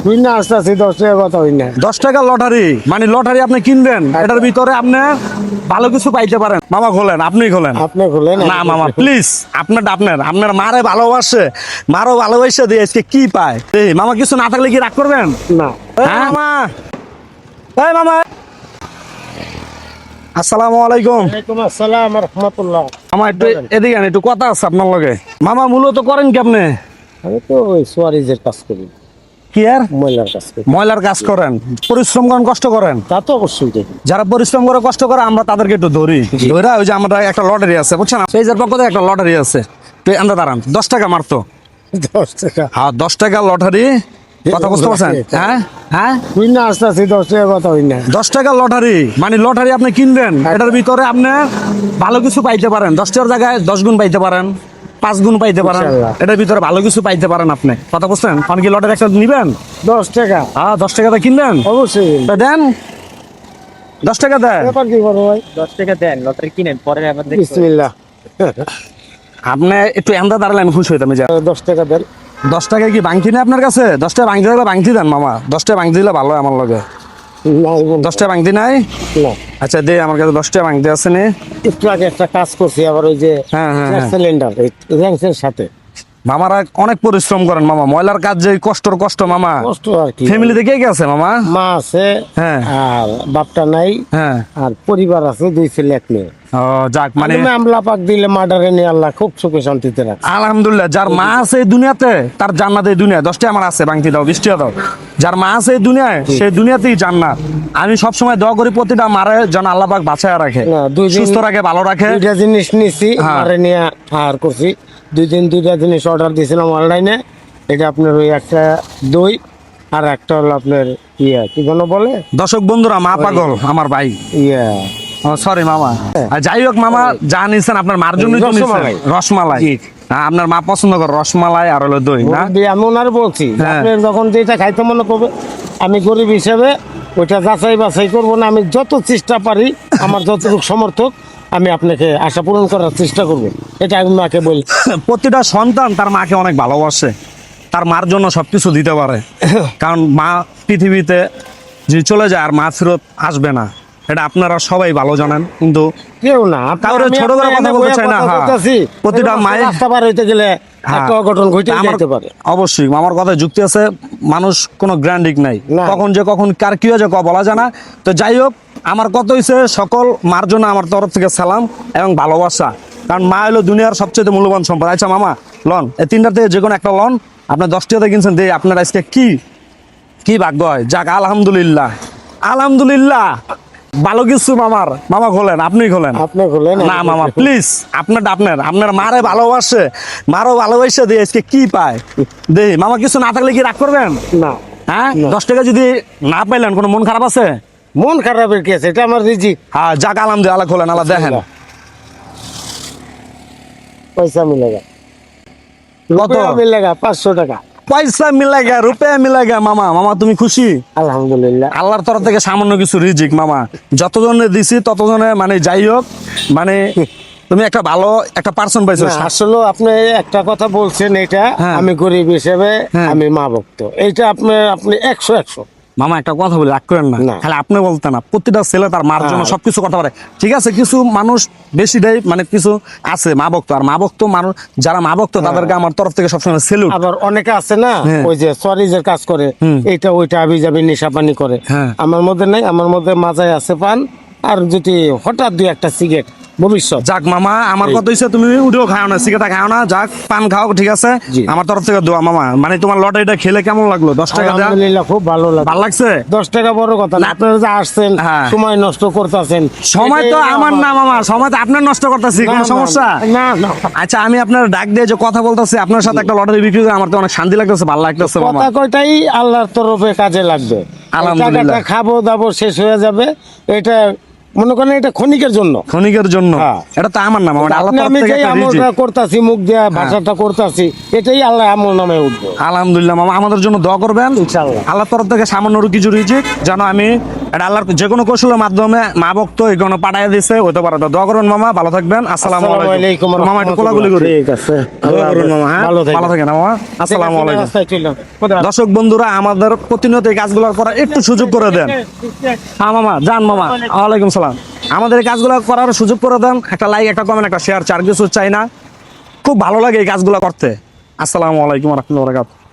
না আসতেছি 10 টাকা কথা হই না। 10 টাকা লটারি, মানে লটারি আপনি কিনবেন, এটার ভিতরে আপনি ভালো কিছু পাইতে পারেন। মামা খোলেন, আপনি খোলেন। আপনি খুলেন না মামা প্লিজ, আপনার মারে ভালোবাসে, মারও ভালোবাসে দিয়ে আজকে কি পায়। এই মামা কিছু না থাকলে কি রাগ করবেন? না। হ্যাঁ মামা, এই মামা, আসসালামু আলাইকুম। ওয়ালাইকুম আসসালাম ওয়া রাহমাতুল্লাহ। মামা একটু এদিকে আন, একটু কথা আছে আপনার লগে। মামা মূলত করেন কি আপনি? আমি তো ওই সোয়ারিজের কাজ করি, কি আর ময়লার কাজ করি। ময়লার কাজ করেন, পরিশ্রম করেন, কষ্ট করেন। তা তো অবশ্যই দেখি। যারা পরিশ্রম করে কষ্ট করে আমরা তাদেরকে একটু ধরি, ধরা ওই যে আমরা একটা লটারি আছে বুঝছেন, সেই যার পক্ষ থেকে একটা লটারি আছে, তো আমরা দাঁড়ান 10 টাকা মারতো। 10 টাকা। হ্যাঁ 10 টাকা লটারি, কথা বুঝতে পারছেন? হ্যাঁ হ্যাঁ, তুই না আসতেছি 10 টাকা কথা হই না। 10 টাকা লটারি, মানে লটারি আপনি কিনবেন, এটার ভিতরে আপনি ভালো কিছু পাইতে পারেন। 10 টাকার জায়গায় 10 গুণ পাইতে পারেন, 5 গুণ পাইতে পারেন, ইনশাআল্লাহ। এটার ভিতরে ভালো কিছু পাইতে পারেন আপনি, কথা বুঝছেন? কারণ কি লটারি একটা নিবেন, 10 টাকা 10 টাকাতে কিনবেন, অবশ্যই। তো দেন 10 টাকা দেন। ব্যাপার কি বড় ভাই? 10 টাকা দেন, লটারি কিনেন, পরে আবার দেখবো। বিসমিল্লাহ। আপনি একটু এমদা দাঁড়ালে আমি খুশি হইতাম। এই যে 10 টাকা দেন। 10 টাকা কি বাংতি নেই আপনার কাছে? 10 টাকা বাংতি থাকলে বাংতি দেন মামা, 10 টাকা বাংতি দিলে ভালো হয় আমার লগে। নাই বল। 10 টাকা বাংতি নাই? না। আচ্ছা দে, আমার কাছে 10 টাকা বাংতি আছে নি। একটু আগে একটা কাজ করছি আবার ওই যে হ্যাঁ, হ্যাঁ, হ্যাঁ। সিলিন্ডার র্যাঙ্কের সাথে। মামারা অনেক পরিশ্রম করেন মামা, ময়লার কাজ যে কষ্ট মামা। কষ্ট আর কি। ফ্যামিলিতে কে কে আছে মামা? মা আছে, হ্যাঁ। আর বাপটা নাই, হ্যাঁ, আর পরিবার আছে 2 ছেলে 1 মেয়ে। ও যাক, মানে মানে আমলা পাক দিলে মার্ডারে নিয়ে আল্লাহ খুব সুখে শান্তিতে রাখে। আলহামদুলিল্লাহ, যার মা আছে এই দুনিয়াতে তার জান্নাত এই দুনিয়ায়। 10 টাকা আমার আছে, বাংতি দাও, 20 টাকা দাও। যার মা আছে এই দুনিয়ায়, সেই দুনিয়াতেই জান্নাত। আমি সবসময় দোয়া করি প্রতিটা মারে যেন আল্লাহ পাক বাঁচায় রাখে, না, 2 দিন সুস্থ রাখে, ভালো রাখে। 2টা জিনিস নিছি, হ্যাঁ। মারে নিয়ে আর করছি 2 দিন 2টা জিনিস অর্ডার দিয়েছিলাম অনলাইনে। এটা আপনার ওই একটা দই আর একটা হলো আপনার কি যেন বলে দর্শক বন্ধুরা, মা পাগল আমার ভাই, ইয়া সরি মামা। আর যাই হোক মামা, যা নিছেন আপনার মার জন্যই তো নিছেন। রসমালাই। রসমালাই, জি। হ্যাঁ, আপনার মা পছন্দ করে রসমালাই আর হলো দই না? আমি ওনার বলছি হ্যাঁ। আপনার যখন যেটা খাইতে মনে করবে, আমি গরিব হিসেবে ওইটা যাচাই বাছাই করবো না। আমি যত চেষ্টা পারি, আমার যতটুকু সমর্থক, আমি আপনাকে আশা পূরণ করার চেষ্টা করবো। এটা আমি মাকে বলি। প্রতিটা সন্তান তার মাকে অনেক ভালোবাসে, তার মার জন্য সবকিছু দিতে পারে। কারণ মা পৃথিবীতে যদি চলে যায় আর মা ফেরত আসবে না, এটা আপনারা সবাই ভালো জানেন। কিন্তু কেউ না কাউরে ছোট করে কথা বলতে চাই না। হ্যাঁ, প্রতিটা মায়ের রাস্তা পার হইতে গেলে হ্যাঁ, একটা অঘটন ঘটে যেতে পারে। অবশ্যই আমার কথায় যুক্তি আছে। মানুষ কোনো গ্র্যান্ডিক নাই, না। কখন কার কি হয়েছে বলা যায় না। তো যাই হোক, আমার কথা হইছে সকল মার জন্য আমার তরফ থেকে সালাম এবং ভালোবাসা। কারণ মা হলো দুনিয়ার সবচেয়ে মূল্যবান সম্পদ। আচ্ছা মামা, লন এই 3টার থেকে যে কোনো একটা লন। আপনার 10 টাকাতে কিনছেন, দিয়ে আপনার আজকে কি ভাগ্য হয়। যাক আলহামদুলিল্লাহ, আলহামদুলিল্লাহ, ভালো কিছু মামা খোলেন, আপনি খোলেন। আপনি খুলেন। না মামা প্লিজ, আপনার মারে ভালোবাসে, মারও ভালোবাসে দিয়ে আজকে কি পায়। দেই মামা, কিছু না থাকলে কি রাগ করবেন? না, হ্যাঁ, না। 10 টাকা যদি না পাইলেন, কোনো মন খারাপ আছে? মন খারাপের কি আছে? এটা আমার রিজিক। হ্যাঁ যাক আলহামদুলিল্লাহ, খোলেন, আল্লাহ দেখেন। পয়সা মিলেগা, কত? রুপিয়া মিলেগা 500 টাকা। পয়সা মিলাইগা, রুপিয়া মিলাইগা। মামা তুমি খুশি? আলহামদুলিল্লাহ। আল্লাহর তরফ থেকে সামান্য কিছু রিজিক মামা, যতজনে দিছি ততজনে, মানে যাই হোক, মানে তুমি একটা ভালো একটা পার্সন পাইছো। না, আসলে আপনি একটা কথা বলছেন, এটা হ্যাঁ। আমি গরিব হিসেবে হ্যাঁ। আমি মা ভক্ত। এইটা আপনি 100 মামা একটা কথা বলি, রাগ করেন না। না। খালি আপনি বলতেন না, প্রতিটা ছেলে তার মার জন্য হ্যাঁ। সবকিছু করতে পারে। ঠিক আছে, কিছু মানুষ বেশি দেয়, মানে কিছু আছে মা ভক্ত। আর মা ভক্ত মানুষ যারা মা ভক্ত, তাদেরকে আমার তরফ থেকে সবসময় সেলুট। আবার অনেকে আছে না, হ্যাঁ। ওই যে সরিজের কাজ করে, এইটা ওইটা আবি যাবি নেশা পানি করে। হ্যাঁ। আমার মধ্যে নাই, আমার মধ্যে মাজায় আছে পান, আর যদি হঠাৎ 2-1টা সিগারেট ভবিষ্যৎ। যাক মামা, আমার কথা হচ্ছে তুমি উঠেও খাও না, সিগারেট খাও না, যাক পান খাও, ঠিক আছে? জি। আমার তরফ থেকে দোয়া মামা। মানে তোমার লটারিটা খেলে কেমন লাগলো? 10 টাকা দেওয়া আলহামদুলিল্লাহ, খুব ভালো লাগে। ভালো লাগছে? 10 টাকা বড় কথা না, আপনারা যে আসছেন, হ্যাঁ। সময় নষ্ট করতেছেন। সময় তো আমার না মামা, সময় তো আপনার নষ্ট করতেছি, কোনো সমস্যা? না না, আচ্ছা, আমি আপনার ডাক দিয়ে যে কথা বলতেছি, আপনার সাথে একটা লটারি বিক্রি করে আমার তো অনেক শান্তি লাগতেছে, ভালো লাগতেছে মামা। কথা কয়টাই আল্লাহর তরফে কাজে লাগবে। আলহামদুলিল্লাহ। টাকাটা খাবো দাবো শেষ হয়ে যাবে, এটা মনে করেন এটা ক্ষণিকের জন্য। ক্ষণিকের জন্য, হ্যাঁ। এটা তো আমার না মামা, এটা আল্লাহর তরফ আমি থেকে যে একটা রিজিক। আমলটা করতেছি, মুখ দিয়া ভাষাটা করতেছি, এটাই আল্লাহ আমল নামে উঠবে। আলহামদুলিল্লাহ মামা, আমাদের জন্য দোয়া করবেন। ইনশাআল্লাহ। আল্লাহর তরফ থেকে সামান্য কিছু রিজিক যেন আমি এটা আল্লাহর যে কোনো কৌশলের মাধ্যমে মা ভক্ত এখানে পাঠাইয়া দিছে হতে পারে। তো দোয়া করুন মামা, ভালো থাকবেন। আসসালামু আলাইকুম। মামা একটু কোলাগুলি করি। ঠিক আছে, দোয়া করুন মামা, হ্যাঁ? ভালো থাকেন মামা। আসসালামু আলাইকুম। দর্শক বন্ধুরা, আমাদের প্রতিনিয়ত এই কাজগুলো করার একটু সুযোগ করে দেন। হ্যাঁ মামা, যান মামা। ওয়ালাইকুম সালাম। আমাদের এই কাজগুলো করার সুযোগ করে দেন। একটা লাইক, একটা কমেন্ট, একটা শেয়ার, চার কিছু চাই না। খুব ভালো লাগে এই কাজগুলো করতে। আসসালামু আলাইকুম ওয়া রাহমাতুল্লাহি ওয়া বারাকাতুহু।